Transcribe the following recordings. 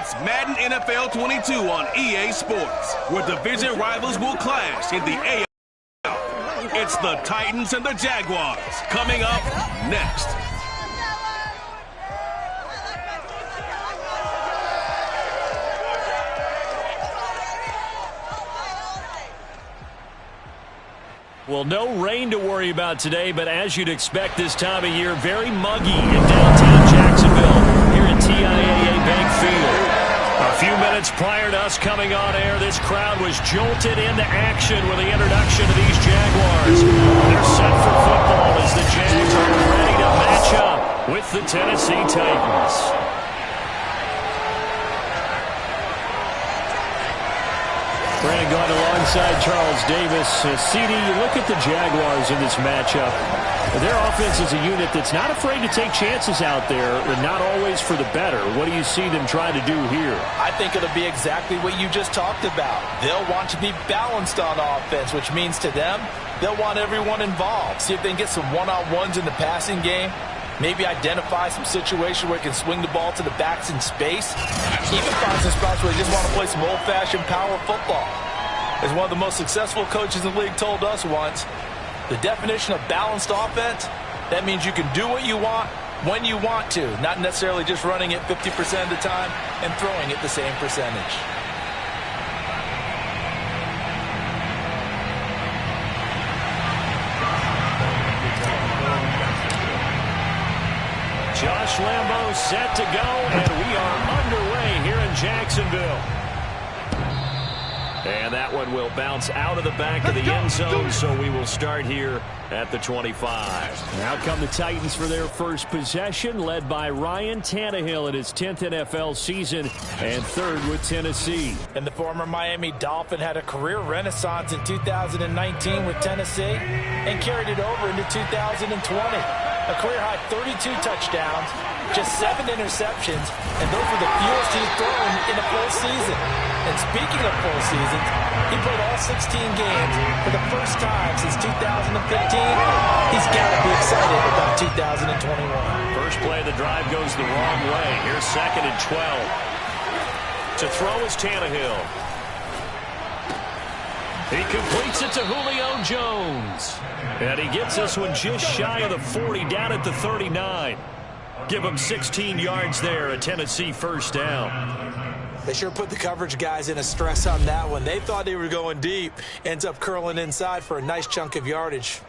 It's Madden NFL 22 on EA Sports, where division rivals will clash in the AFC. It's the Titans and the Jaguars coming up next. Well, no rain to worry about today, but as you'd expect this time of year, very muggy in downtown Jacksonville here at TIAA Bank Field. A few minutes prior to us coming on air, this crowd was jolted into action with the introduction of these Jaguars. They're set for football as the Jags are ready to match up with the Tennessee Titans. Brandon going alongside Charles Davis. CD, you look at the Jaguars in this matchup. Their offense is a unit that's not afraid to take chances out there, and not always for the better. What do you see them trying to do here? I think it'll be exactly what you just talked about. They'll want to be balanced on offense, which means to them, they'll want everyone involved. See if they can get some one-on-ones in the passing game. Maybe identify some situation where they can swing the ball to the backs in space. Even find some spots where they just want to play some old-fashioned power football. As one of the most successful coaches in the league told us once, the definition of balanced offense, that means you can do what you want when you want to, not necessarily just running it 50% of the time and throwing it the same percentage. Josh Lambeau set to go, and we are underway here in Jacksonville. And that one will bounce out of the back of the end zone, so we will start here at the 25. Now come the Titans for their first possession, led by Ryan Tannehill in his 10th NFL season and third with Tennessee. And the former Miami Dolphin had a career renaissance in 2019 with Tennessee and carried it over into 2020. A career-high 32 touchdowns, just 7 interceptions, and those were the fewest he's thrown in a full season. And speaking of full seasons, he played all 16 games for the first time since 2015. He's got to be excited about 2021. First play of the drive goes the wrong way. Here's 2nd and 12. To throw is Tannehill. He completes it to Julio Jones. And he gets this one just shy of the 40, down at the 39. Give him 16 yards there, a Tennessee first down. They sure put the coverage guys in a stress on that one. They thought they were going deep. Ends up curling inside for a nice chunk of yardage.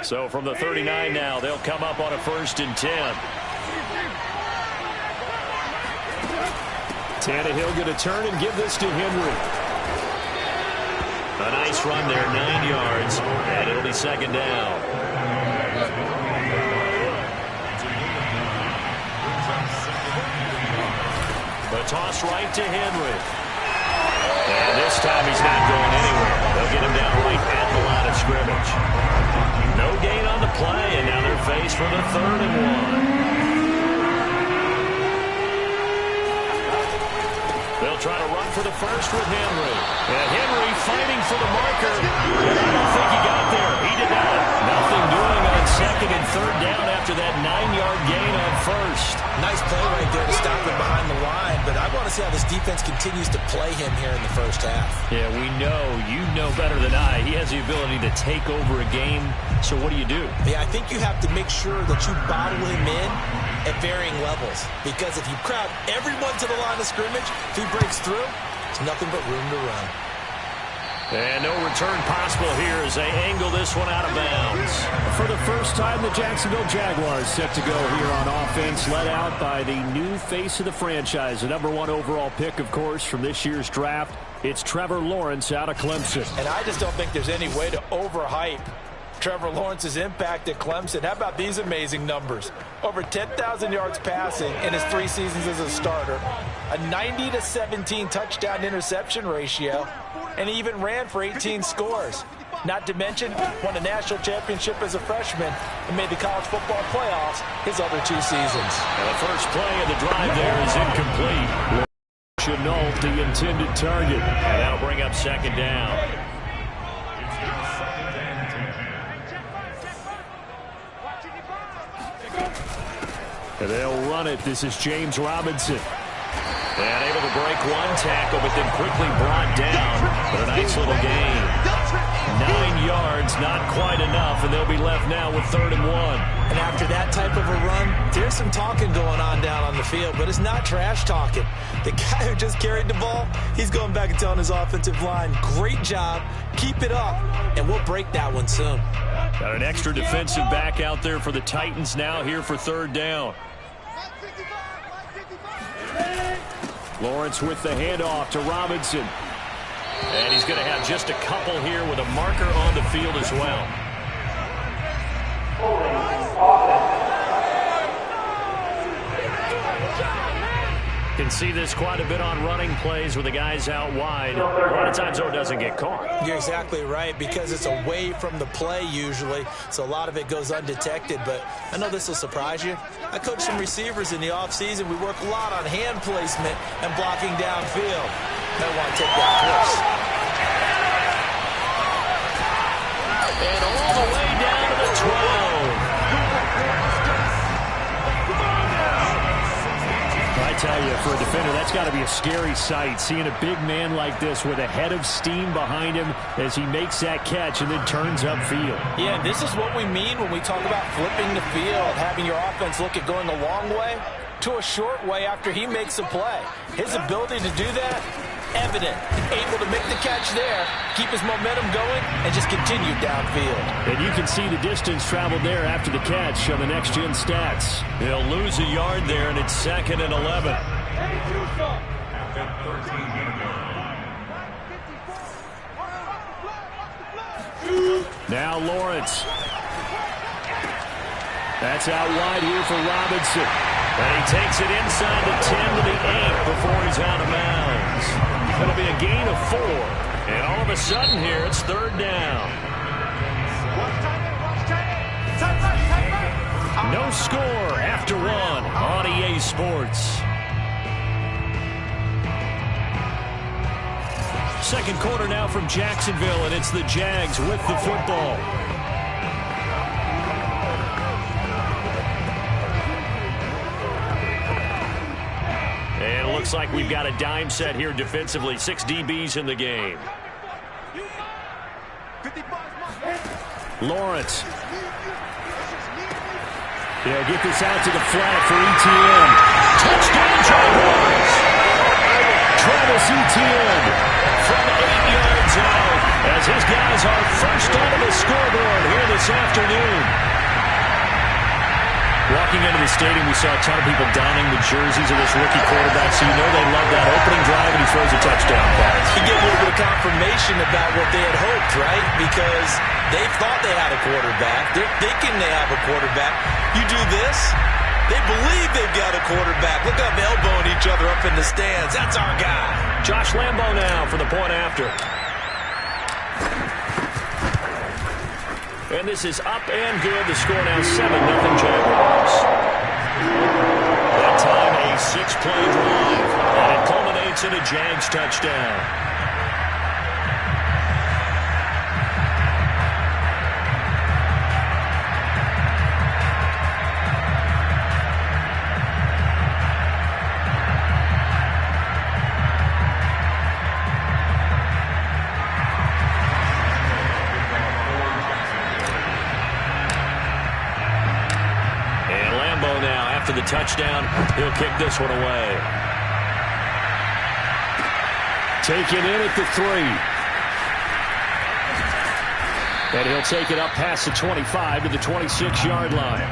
So from the 39 now, they'll come up on a 1st and 10. Tannehill going to turn and give this to Henry. A nice run there, 9 yards, and it'll be 2nd down. The toss right to Henry. And this time he's not going anywhere. They'll get him down right at the line of scrimmage. No gain on the play, and now they're faced for the 3rd and 1. They'll try to run for the first with Henry. And Henry fighting for the marker. And I don't think he got there. He did not. Nothing doing on 2nd and 3rd down after that 9-yard gain on 1st. Nice play right there to stop him behind the line. But I want to see how this defense continues to play him here in the first half. Yeah, we know. You know better than I. He has the ability to take over a game. So what do you do? Yeah, I think you have to make sure that you bottle him in at varying levels. Because if you crowd everyone to the line of scrimmage, if he breaks through, it's nothing but room to run. And no return possible here as they angle this one out of bounds. For the first time, the Jacksonville Jaguars set to go here on offense, led out by the new face of the franchise, the #1 overall pick, of course, from this year's draft. It's Trevor Lawrence out of Clemson. And I just don't think there's any way to overhype Trevor Lawrence's impact at Clemson. How about these amazing numbers? Over 10,000 yards passing in his 3 seasons as a starter, a 90-17 touchdown interception ratio, and he even ran for 18 scores. Not to mention, won a national championship as a freshman and made the college football playoffs his other 2 seasons. And the first play of the drive there is incomplete. Chenault, the intended target, and that'll bring up 2nd down. And they'll run it. This is James Robinson. And able to break one tackle, but then quickly brought down. But a nice little gain. 9 yards, not quite enough, and they'll be left now with 3rd and 1. And after that type of a run, there's some talking going on down on the field, but it's not trash talking. The guy who just carried the ball, he's going back and telling his offensive line, great job, keep it up, and we'll break that one soon. Got an extra defensive back out there for the Titans now here for 3rd down. Lawrence with the handoff to Robinson. And he's going to have just a couple here with a marker on the field as well. Can see this quite a bit on running plays with the guys out wide. A lot of times, though, it doesn't get caught. You're exactly right, because it's away from the play usually, so a lot of it goes undetected. But I know this will surprise you. I coach some receivers in the offseason. We work a lot on hand placement and blocking downfield. Might want to take that course. And all the way down to the 12. I tell you, for a defender, that's got to be a scary sight, seeing a big man like this with a head of steam behind him as he makes that catch and then turns upfield. Yeah, this is what we mean when we talk about flipping the field, having your offense look at going a long way to a short way after he makes a play. His ability to do that, evident. Able to make the catch there, keep his momentum going, and just continue downfield. And you can see the distance traveled there after the catch on the next-gen stats. He'll lose a yard there, and it's 2nd and 11. Now Lawrence. That's out wide here for Robinson. And he takes it inside the 10 to the 8 before he's out of bounds. It'll be a gain of 4. And all of a sudden here, it's 3rd down. No score after 1 on EA Sports. Second quarter now from Jacksonville, and it's the Jags with the football. And it looks like we've got a dime set here defensively. 6 DBs in the game. Lawrence. They'll get this out to the flat for ETN. Touchdown, Jaguars! Travis Etienne from 8 yards out as his guys are first onto the scoreboard here this afternoon. Walking into the stadium, we saw a ton of people donning the jerseys of this rookie quarterback, so you know they love that opening drive, and he throws a touchdown pass. You get a little bit of confirmation about what they had hoped, right? Because they thought they had a quarterback. They're thinking they have a quarterback. You do this, they believe they've got a quarterback. Look up, elbowing each other up in the stands. That's our guy. Josh Lambo now for the point after. And this is up and good. The score now 7-0 Jaguars. That time a 6-play drive. And it culminates in a Jags touchdown. The touchdown, he'll kick this one away. Taken in at the 3. And he'll take it up past the 25 to the 26-yard line.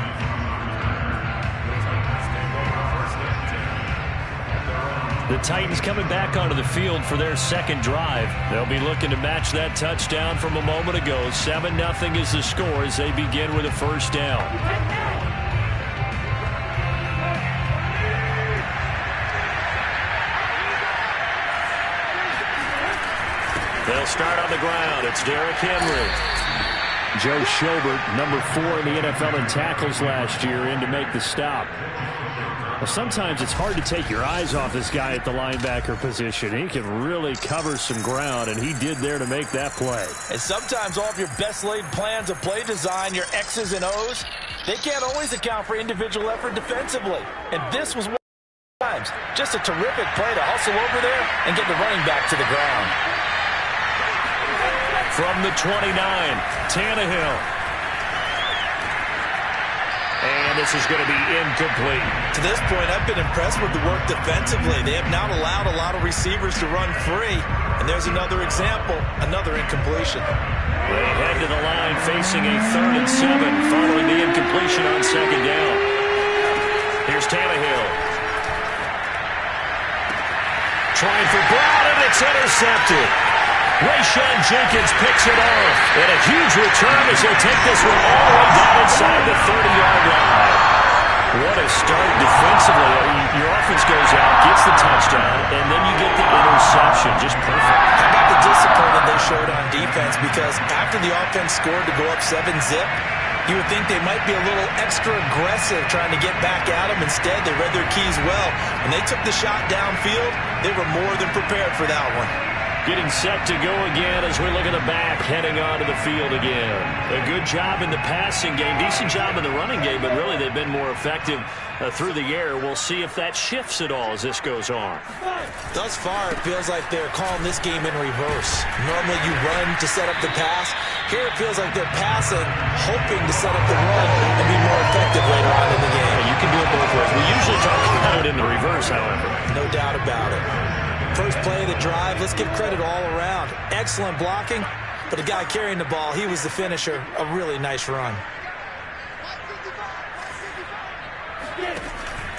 The Titans coming back onto the field for their second drive. They'll be looking to match that touchdown from a moment ago. 7-0 is the score as they begin with a first down. They'll start on the ground. It's Derrick Henry. Joe Schobert, number 4 in the NFL in tackles last year, in to make the stop. Well, sometimes it's hard to take your eyes off this guy at the linebacker position. He can really cover some ground, and he did there to make that play. And sometimes all of your best laid plans of play design, your X's and O's, They can't always account for individual effort defensively. And this was one of times. Just a terrific play to hustle over there and get the running back to the ground. From the 29, Tannehill. And this is going to be incomplete. To this point, I've been impressed with the work defensively. They have not allowed a lot of receivers to run free. And there's another example, another incompletion. They head to the line facing a 3rd and 7 following the incompletion on 2nd down. Here's Tannehill. Trying for Brown, and it's intercepted. Rayshon Jenkins picks it off. And a huge return as he'll take this one all the way down inside the 30-yard line. What a start defensively. Your offense goes out, gets the touchdown, and then you get the interception. Just perfect. How about the discipline that they showed on defense? Because after the offense scored to go up 7-zip, you would think they might be a little extra aggressive trying to get back at them. Instead, they read their keys well. When they took the shot downfield, they were more than prepared for that one. Getting set to go again as we look at the back, heading onto the field again. A good job in the passing game, decent job in the running game, but really they've been more effective through the air. We'll see if that shifts at all as this goes on. Thus far, it feels like they're calling this game in reverse. Normally you run to set up the pass. Here it feels like they're passing, hoping to set up the run and be more effective later on in the game. You can do it both ways. We usually talk about it in the reverse, however. No doubt about it. First play of the drive, let's give credit all around. Excellent blocking, but the guy carrying the ball, he was the finisher. A really nice run.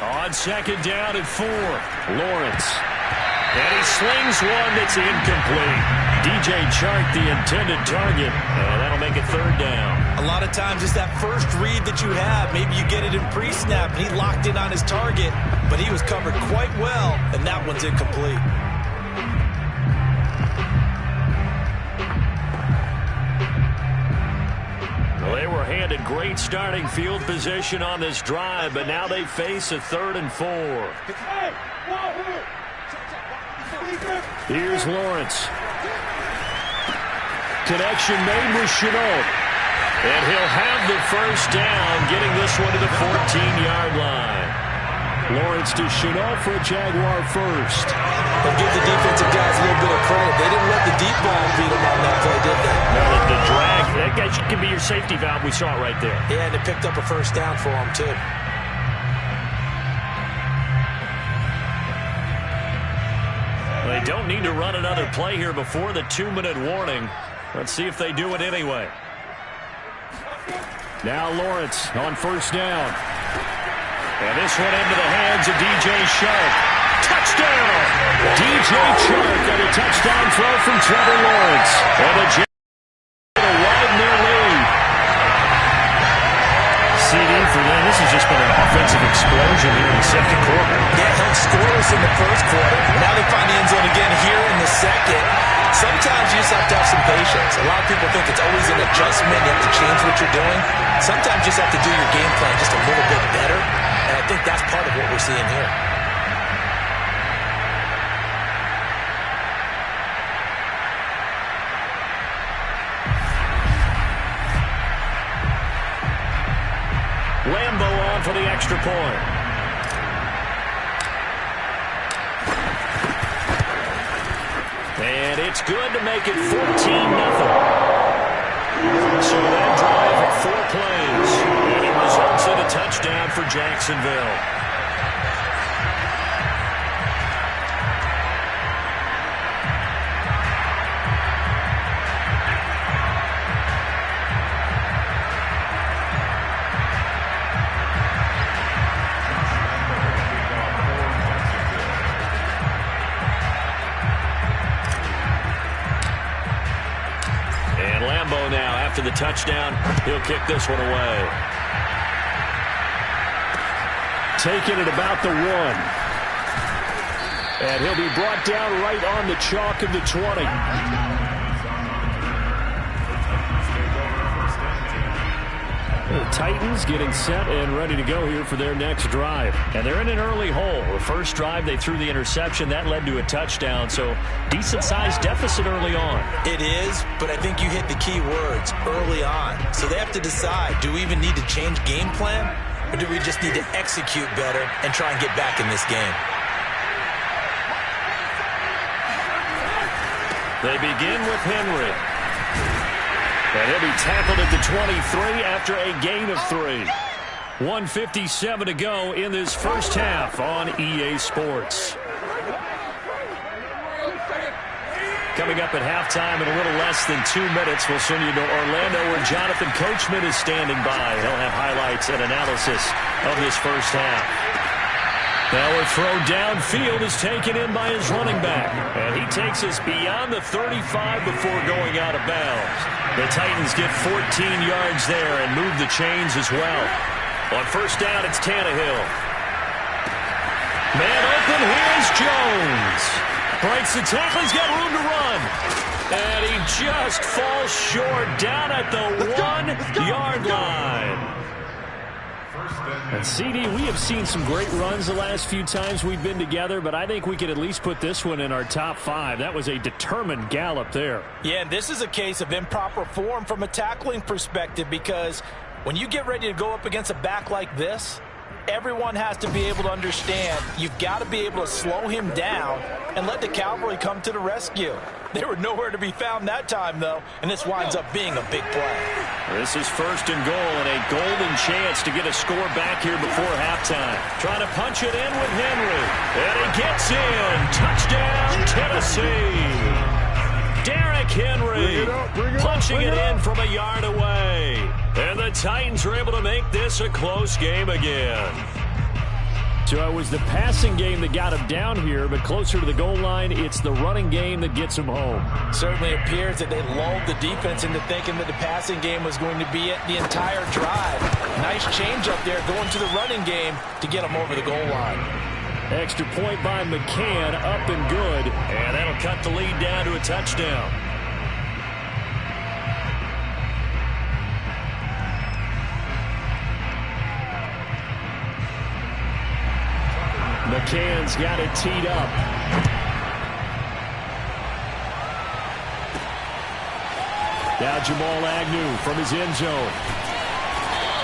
On 2nd down and 4, Lawrence. And he slings one that's incomplete. DJ Chark, the intended target, and that'll make it 3rd down. A lot of times it's that first read that you have. Maybe you get it in pre-snap, and he locked in on his target, but he was covered quite well, and that one's incomplete. Well, they were handed great starting field position on this drive, but now they face a 3rd and 4. Here's Lawrence. Connection made with Chenault. And he'll have the first down, getting this one to the 14-yard line. Lawrence to Chenault for a Jaguar first. But give the defensive guys a little bit of credit. They didn't let the deep ball beat them on that play, did they? No, the drag, that guy can be your safety valve. We saw it right there. Yeah, and it picked up a first down for him, too. They don't need to run another play here before the 2-minute warning. Let's see if they do it anyway. Now Lawrence on first down. And this one into the hands of DJ Chark. Touchdown! DJ Chark on a touchdown throw from Trevor Lawrence. And the Jaguars widen their lead. CD for them. This has just been an offensive explosion here in the 2nd quarter. Yeah, held scoreless in the 1st quarter. Now they find the end zone again here in the 2nd. Sometimes you just have to have some patience. A lot of people think it's always an adjustment. You have to change what you're doing. Sometimes you just have to do your game plan just a little bit better. And I think that's part of what we're seeing here. Lambo on for the extra point. And it's good to make it 14-0. So that drive at 4 plays. And it results in a touchdown for Jacksonville. Now, after the touchdown, he'll kick this one away. Taking it about the 1. And he'll be brought down right on the chalk of the 20. The Titans getting set and ready to go here for their next drive. And they're in an early hole. The first drive, they threw the interception. That led to a touchdown, so decent-sized deficit early on. It is, but I think you hit the key words, early on. So they have to decide, do we even need to change game plan, or do we just need to execute better and try and get back in this game? They begin with Henry. And he'll be tackled at the 23 after a gain of 3. 1:57 to go in this first half on EA Sports. Coming up at halftime in a little less than 2 minutes, we'll send you to Orlando where Jonathan Coachman is standing by. He'll have highlights and analysis of this first half. Now a throw downfield is taken in by his running back. And he takes us beyond the 35 before going out of bounds. The Titans get 14 yards there and move the chains as well. On first down, it's Tannehill. Man open, here's Jones. Breaks the tackle, he's got room to run. And he just falls short down at the 1-yard line. And CD, we have seen some great runs the last few times we've been together, but I think we could at least put this one in our top 5. That was a determined gallop there. Yeah, and this is a case of improper form from a tackling perspective, because when you get ready to go up against a back like this, everyone has to be able to understand you've got to be able to slow him down and let the cavalry come to the rescue. They were nowhere to be found that time, though, and this winds up being a big play. This is first and goal and a golden chance to get a score back here before halftime. Trying to punch it in with Henry. And he gets in. Touchdown, Tennessee. Derrick Henry punching it in from a yard away. And the Titans are able to make this a close game again. So it was the passing game that got him down here, but closer to the goal line, it's the running game that gets him home. Certainly appears that they lulled the defense into thinking that the passing game was going to be it the entire drive. Nice change up there going to the running game to get him over the goal line. Extra point by McCann, up and good, and that'll cut the lead down to a touchdown. McCann's got it teed up. Now Jamal Agnew from his end zone.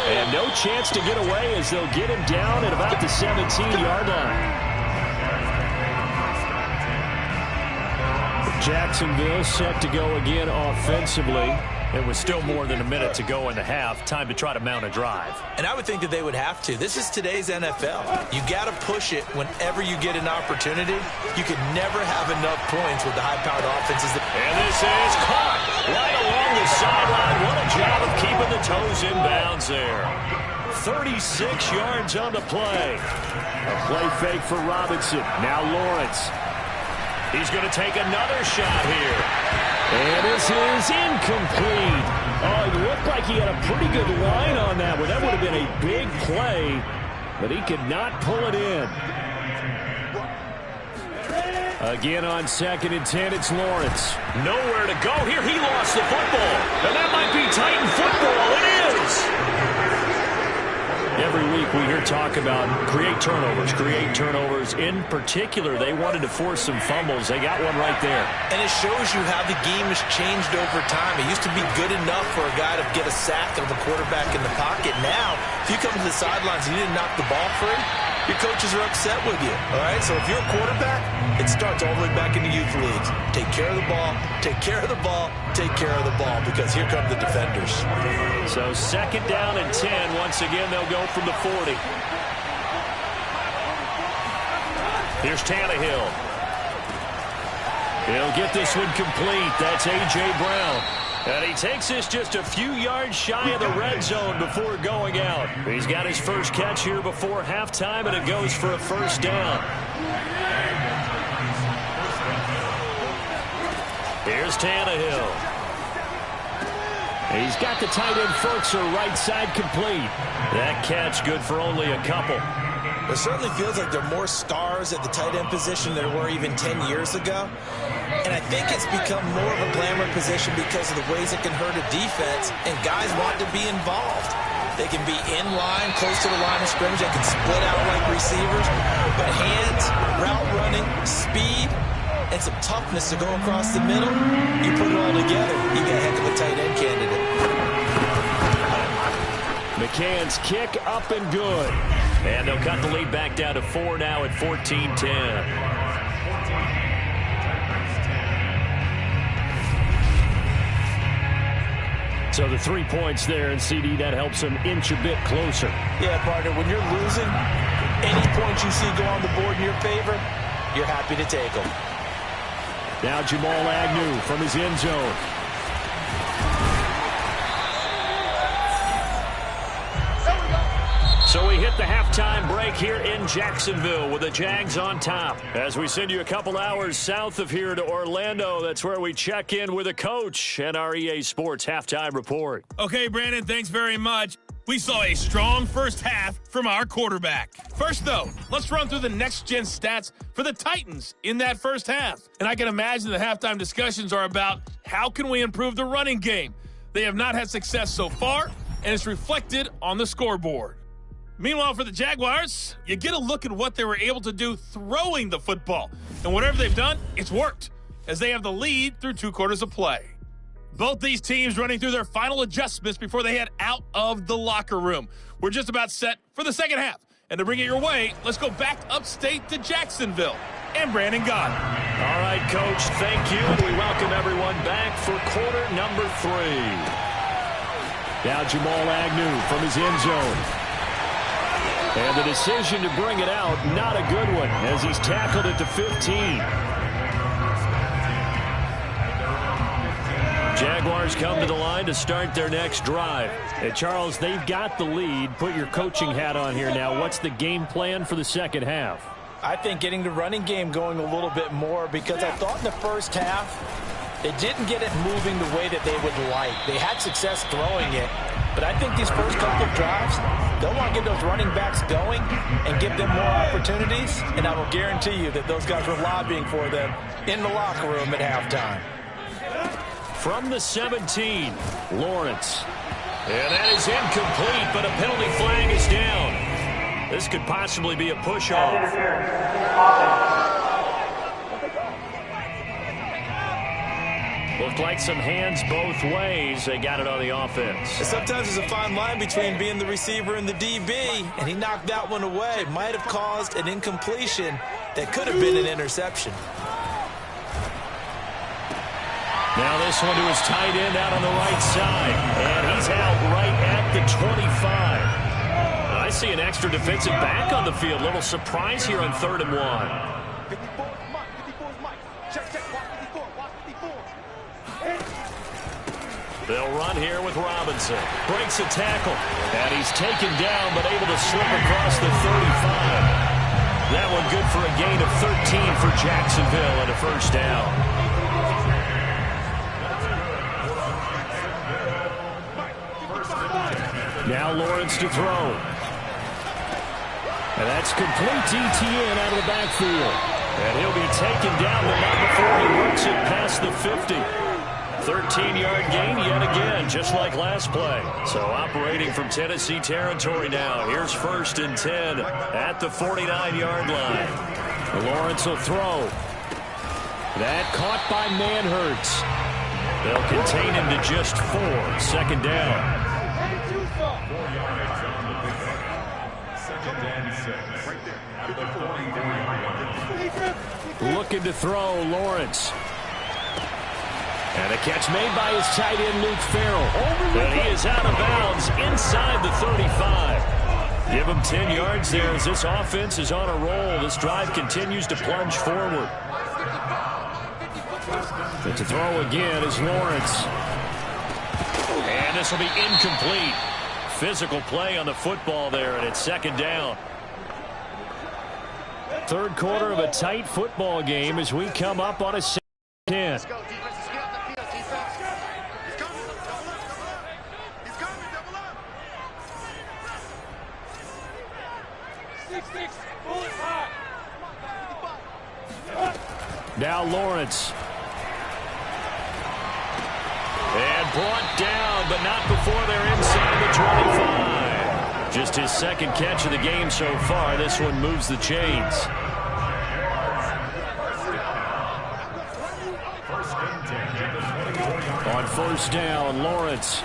And no chance to get away as they'll get him down at about the 17-yard line. Jacksonville set to go again offensively. It was still more than a minute to go in the half. Time to try to mount a drive. And I would think that they would have to. This is today's NFL. You got to push it whenever you get an opportunity. You could never have enough points with the high-powered offenses. And this is caught right along the sideline. What a job of keeping the toes in bounds there. 36 yards on the play. A play fake for Robinson. Now Lawrence. He's going to take another shot here. And this is incomplete. Oh, it looked like he had a pretty good line on that one. That would have been a big play, but he could not pull it in. Again on 2nd and 10, it's Lawrence. Nowhere to go here. He lost the football. And that might be Titan football. It is. Every week we hear talk about create turnovers. In particular, they wanted to force some fumbles. They got one right there. And it shows you how the game has changed over time. It used to be good enough for a guy to get a sack of a quarterback in the pocket. Now, if you come to the sidelines and you didn't knock the ball free, your coaches are upset with you. All right? So if you're a quarterback, it starts all the way back in the youth leagues. Take care of the ball, take care of the ball, take care of the ball, because here come the defenders. So 2nd down and 10. Once again, they'll go from the 40. Here's Tannehill. He'll get this one complete. That's A.J. Brown. And he takes this just a few yards shy of the red zone before going out. He's got his first catch here before halftime, and it goes for a first down. Here's Tannehill. He's got the tight end Ferkser right side complete. That catch good for only a couple. It certainly feels like there are more stars at the tight end position than there were even 10 years ago. And I think it's become more of a glamour position because of the ways it can hurt a defense, and guys want to be involved. They can be in line, close to the line of scrimmage. They can split out like receivers. But hands, route running, speed, and some toughness to go across the middle, you put it all together, you got a heck of a tight end candidate. McCann's kick up and good. And they'll cut the lead back down to 4 now at 14-10. So the 3 points there, and CD, that helps them inch a bit closer. Yeah, partner, when you're losing, any points you see go on the board in your favor, you're happy to take them. Now Jamal Agnew from his end zone. So we hit the halftime break here in Jacksonville with the Jags on top. As we send you a couple hours south of here to Orlando, that's where we check in with a coach and our EA Sports halftime report. Okay, Brandon, thanks very much. We saw a strong first half from our quarterback. First, though, let's run through the next-gen stats for the Titans in that first half. And I can imagine the halftime discussions are about how can we improve the running game. They have not had success so far, and it's reflected on the scoreboard. Meanwhile, for the Jaguars, you get a look at what they were able to do throwing the football. And whatever they've done, it's worked, as they have the lead through 2 quarters of play. Both these teams running through their final adjustments before they head out of the locker room. We're just about set for the second half. And to bring it your way, let's go back upstate to Jacksonville. And Brandon Gott. All right, Coach, thank you. We welcome everyone back for quarter number 3. Now Jamal Agnew from his end zone. And the decision to bring it out, not a good one, as he's tackled at the 15. Jaguars come to the line to start their next drive. Hey, Charles, they've got the lead. Put your coaching hat on here now. What's the game plan for the second half? I think getting the running game going a little bit more, because I thought in the first half they didn't get it moving the way that they would like. They had success throwing it, but I think these first couple of drives, they'll want to get those running backs going and give them more opportunities, and I will guarantee you that those guys were lobbying for them in the locker room at halftime. From the 17, Lawrence. And that is incomplete, but a penalty flag is down. This could possibly be a push-off. Looked like some hands both ways. They got it on the offense. Sometimes there's a fine line between being the receiver and the DB, and he knocked that one away. Might have caused an incompletion that could have been an interception. Now this one to his tight end out on the right side. And he's out right at the 25. I see an extra defensive back on the field. Little surprise here on 3rd and 1. They'll run here with Robinson. Breaks a tackle. And he's taken down, but able to slip across the 35. That one good for a gain of 13 for Jacksonville and a first down. Now Lawrence to throw. And that's complete DTN out of the backfield. And he'll be taken down, but not before he works it past the 50. 13-yard gain yet again, just like last play. So operating from Tennessee territory now. Here's 1st and 10 at the 49-yard line. Lawrence will throw. That caught by Manhurts. They'll contain him to just 4. 2nd down. Looking to throw, Lawrence. And a catch made by his tight end, Luke Farrell. And he is out of bounds inside the 35. Give him 10 yards there as this offense is on a roll. This drive continues to plunge forward. But to throw again is Lawrence. And this will be incomplete. Physical play on the football there, and it's 2nd down. 3rd quarter of a tight football game as we come up on a 10. Now Lawrence. And brought down, but not before they're inside the 25. Just his second catch of the game so far. This one moves the chains. On first down, Lawrence.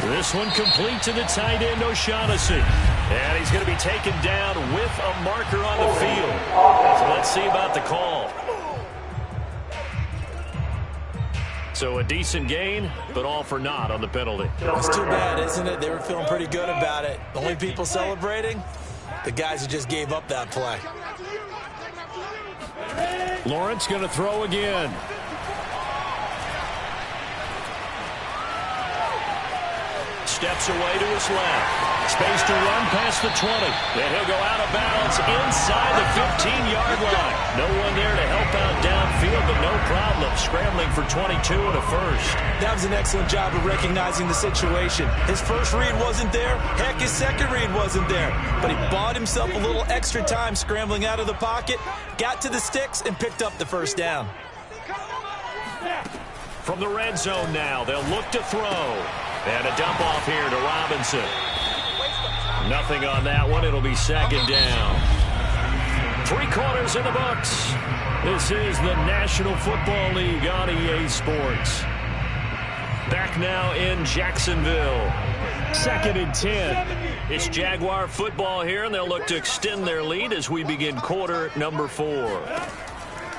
This one complete to the tight end, O'Shaughnessy. And he's going to be taken down with a marker on the field. So let's see about the call. So a decent gain, but all for naught on the penalty. It's too bad, isn't it? They were feeling pretty good about it. The only people celebrating, the guys who just gave up that play. Lawrence going to throw again. Steps away to his left. Space to run past the 20. Then he'll go out of bounds inside the 15-yard line. No one there to help out downfield, but no problem. Scrambling for 22 and a first. That was an excellent job of recognizing the situation. His first read wasn't there. Heck, his second read wasn't there. But he bought himself a little extra time scrambling out of the pocket, got to the sticks, and picked up the first down. From the red zone now, they'll look to throw. And a dump off here to Robinson. Nothing on that one. It'll be second down. 3 quarters in the books. This is the National Football League on EA Sports. Back now in Jacksonville. 2nd and 10. It's Jaguar football here, and they'll look to extend their lead as we begin quarter number 4.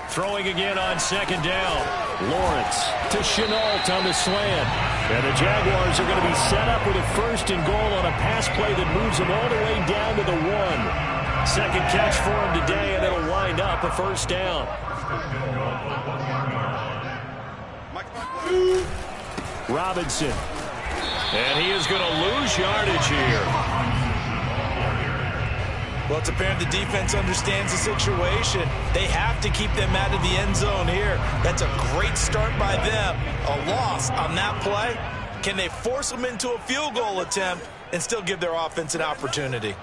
Throwing again on second down. Lawrence to Chenault on the slant. And the Jaguars are going to be set up with a 1st and goal on a pass play that moves them all the way down to the 1. Second catch for him today, and it'll wind up a first down. Robinson. And he is going to lose yardage here. Well, it's apparent the defense understands the situation. They have to keep them out of the end zone here. That's a great start by them. A loss on that play. Can they force them into a field goal attempt and still give their offense an opportunity?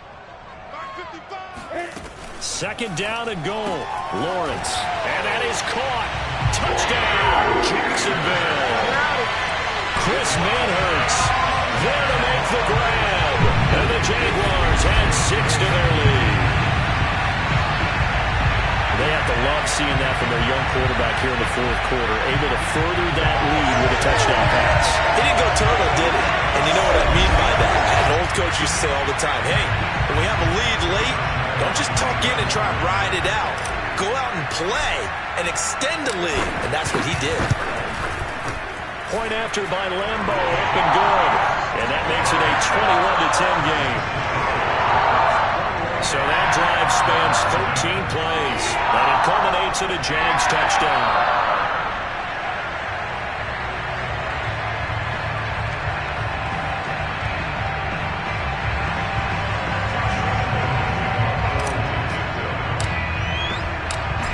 Second down and goal. Lawrence. And that is caught. Touchdown, Jacksonville. Chris Manhertz there to make the grab. And the Jaguars add 6 to their lead. They have to love seeing that from their young quarterback here in the 4th quarter, able to further that lead with a touchdown pass. He didn't go turtle, did he? And you know what I mean by that. An old coach used to say all the time, hey, when we have a lead late, don't just tuck in and try and ride it out. Go out and play and extend the lead. And that's what he did. Point after by Lambeau, up and good. And that makes it a 21-10 game. So that drive spans 13 plays. And it culminates in a Jags touchdown.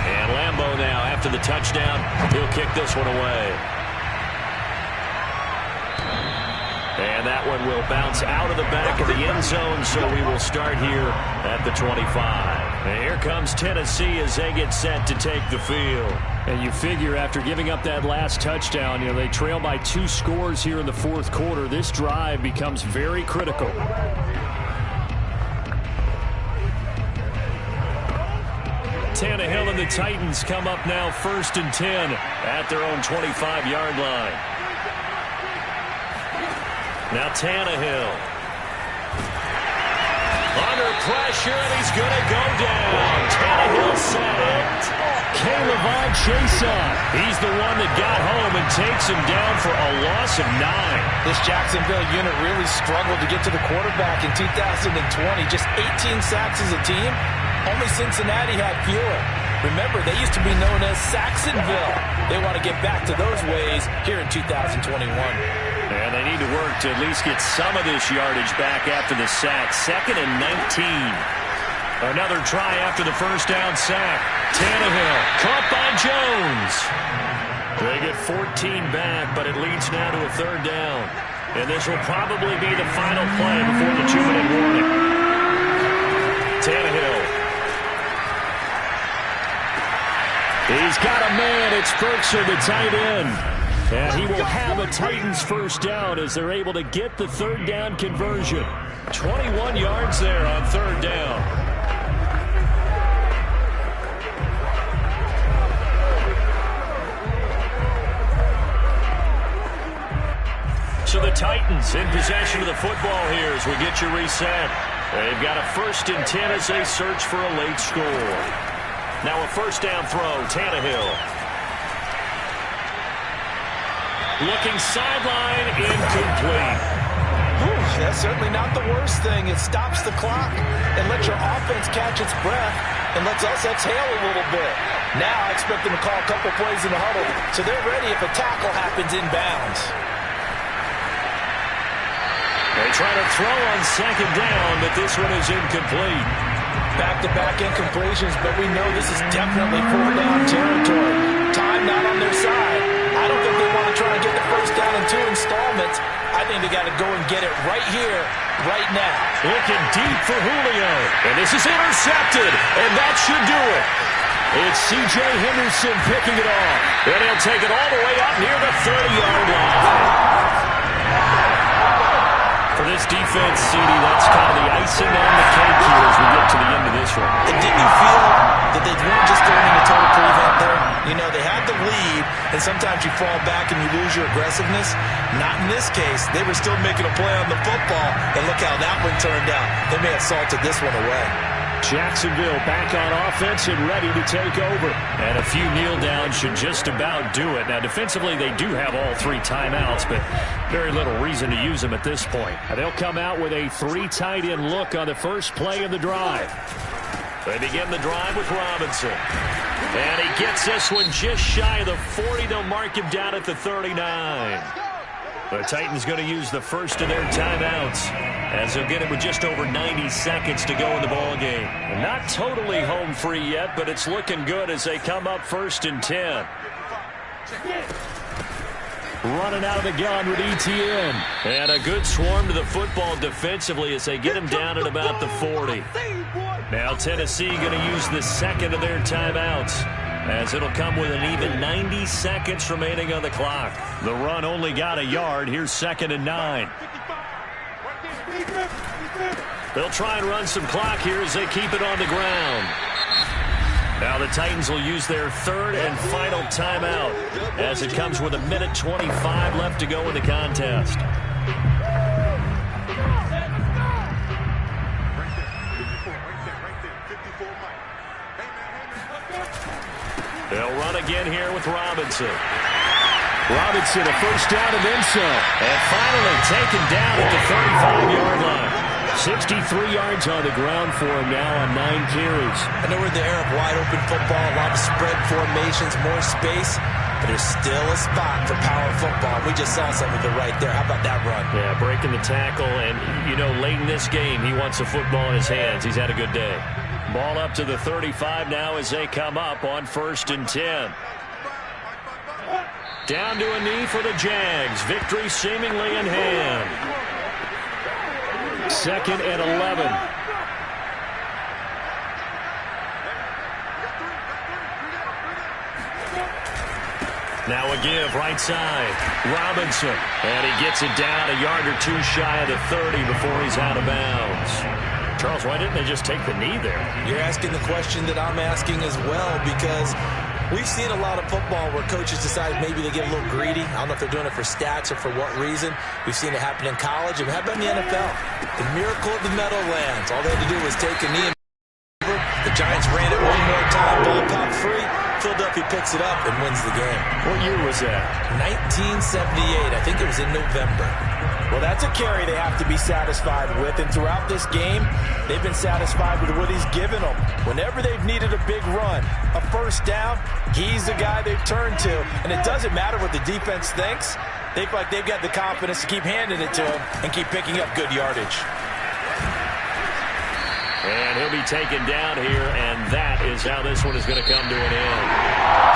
And Lambeau now, after the touchdown, he'll kick this one away. And that one will bounce out of the back of the end zone, so we will start here at the 25. And here comes Tennessee as they get set to take the field. And you figure after giving up that last touchdown, you know, they trail by 2 scores here in the 4th quarter. This drive becomes very critical. Tannehill and the Titans come up now 1st and 10 at their own 25-yard line. Now Tannehill. Under pressure, and he's going to go down. Tannehill sacked. Caleb Chason. He's the one that got home and takes him down for a loss of 9. This Jacksonville unit really struggled to get to the quarterback in 2020. Just 18 sacks as a team. Only Cincinnati had fewer. Remember, they used to be known as Saxonville. They want to get back to those ways here in 2021. And they need to work to at least get some of this yardage back after the sack. 2nd and 19. Another try after the first down sack. Tannehill caught by Jones. They get 14 back, but it leads now to a 3rd down. And this will probably be the final play before the 2-minute warning. Tannehill. He's got a man. It's Ferguson, the tight end. And he will have a Titans first down as they're able to get the third down conversion. 21 yards there on third down. So the Titans in possession of the football here as we get you reset. They've got a 1st and 10 as they search for a late score. Now a first down throw, Tannehill. Looking sideline, incomplete. That's certainly not the worst thing. It stops the clock and lets your offense catch its breath and lets us exhale a little bit. Now I expect them to call a couple plays in the huddle so they're ready if a tackle happens inbounds. They try to throw on second down, but this one is incomplete. Back-to-back incompletions, but we know this is definitely 4-down territory. Time not on their side. I don't think they want to try and get the first down in 2 installments. I think they got to go and get it right here, right now. Looking deep for Julio. And this is intercepted, and that should do it. It's C.J. Henderson picking it off. And he'll take it all the way up near the 30-yard line. For this defense, CD, that's kind of the icing on the cake here as we get to the end of this one. And didn't you feel that they weren't just going into total prevent there? You know, they had the lead, and sometimes you fall back and you lose your aggressiveness. Not in this case. They were still making a play on the football, and look how that one turned out. They may have salted this one away. Jacksonville back on offense and ready to take over. And a few kneel downs should just about do it. Now, defensively, they do have all 3 timeouts, but very little reason to use them at this point. And they'll come out with a 3 tight end look on the first play of the drive. They begin the drive with Robinson. And he gets this one just shy of the 40. They'll mark him down at the 39. The Titans going to use the first of their timeouts as they'll get it with just over 90 seconds to go in the ball game. And not totally home free yet, but it's looking good as they come up 1st and 10. Running out of the gun with ETN. And a good swarm to the football defensively as they get him down at about the 40. Now Tennessee going to use the second of their timeouts, as it'll come with an even 90 seconds remaining on the clock. The run only got a yard. Here's 2nd and 9. They'll try and run some clock here as they keep it on the ground. Now the Titans will use their 3rd and final timeout as it comes with 1:25 left to go in the contest. They'll run again here with Robinson. Robinson, a first down and then some. And finally taken down at the 35-yard line. 63 yards on the ground for him now on 9 carries. I know we're in the era of wide-open football, a lot of spread formations, more space, but there's still a spot for power football. We just saw some of it right there. How about that run? Yeah, breaking the tackle, and, you know, late in this game, he wants the football in his hands. He's had a good day. Ball up to the 35 now as they come up on 1st and 10. Down to a knee for the Jags. Victory seemingly in hand. 2nd and 11. Now a give right side. Robinson. And he gets it down a yard or 2 shy of the 30 before he's out of bounds. Charles, why didn't they just take the knee there? You're asking the question that I'm asking as well, because we've seen a lot of football where coaches decide maybe they get a little greedy. I don't know if they're doing it for stats or for what reason. We've seen it happen in college and happen in the NFL. The miracle of the Meadowlands. All they had to do was take a knee and the Giants ran it one more time. Ball popped free. Philadelphia picks it up and wins the game. What year was that? 1978. I think it was in November. Well, that's a carry they have to be satisfied with, and throughout this game, they've been satisfied with what he's given them. Whenever they've needed a big run, a first down, he's the guy they've turned to, and it doesn't matter what the defense thinks. They feel like they've got the confidence to keep handing it to him and keep picking up good yardage. And he'll be taken down here, and that is how this one is going to come to an end.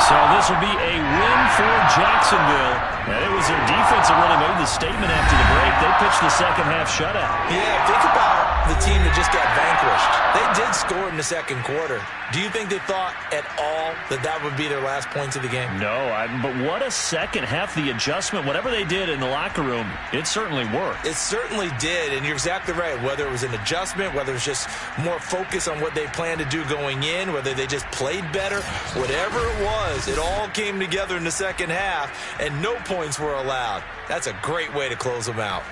So this will be a win for Jacksonville. And it was their defense that really made the statement after the break. They pitched the second half shutout. Yeah, think about the team that just got vanquished. They did score in the second quarter. Do you think they thought at all that that would be their last points of the game? No, but what a second half. The adjustment, whatever they did in the locker room, it certainly worked. It certainly did, and you're exactly right. Whether it was an adjustment, whether it was just more focus on what they planned to do going in, whether they just played better, whatever it was, it all came together in the second half, and no points were allowed. That's a great way to close them out.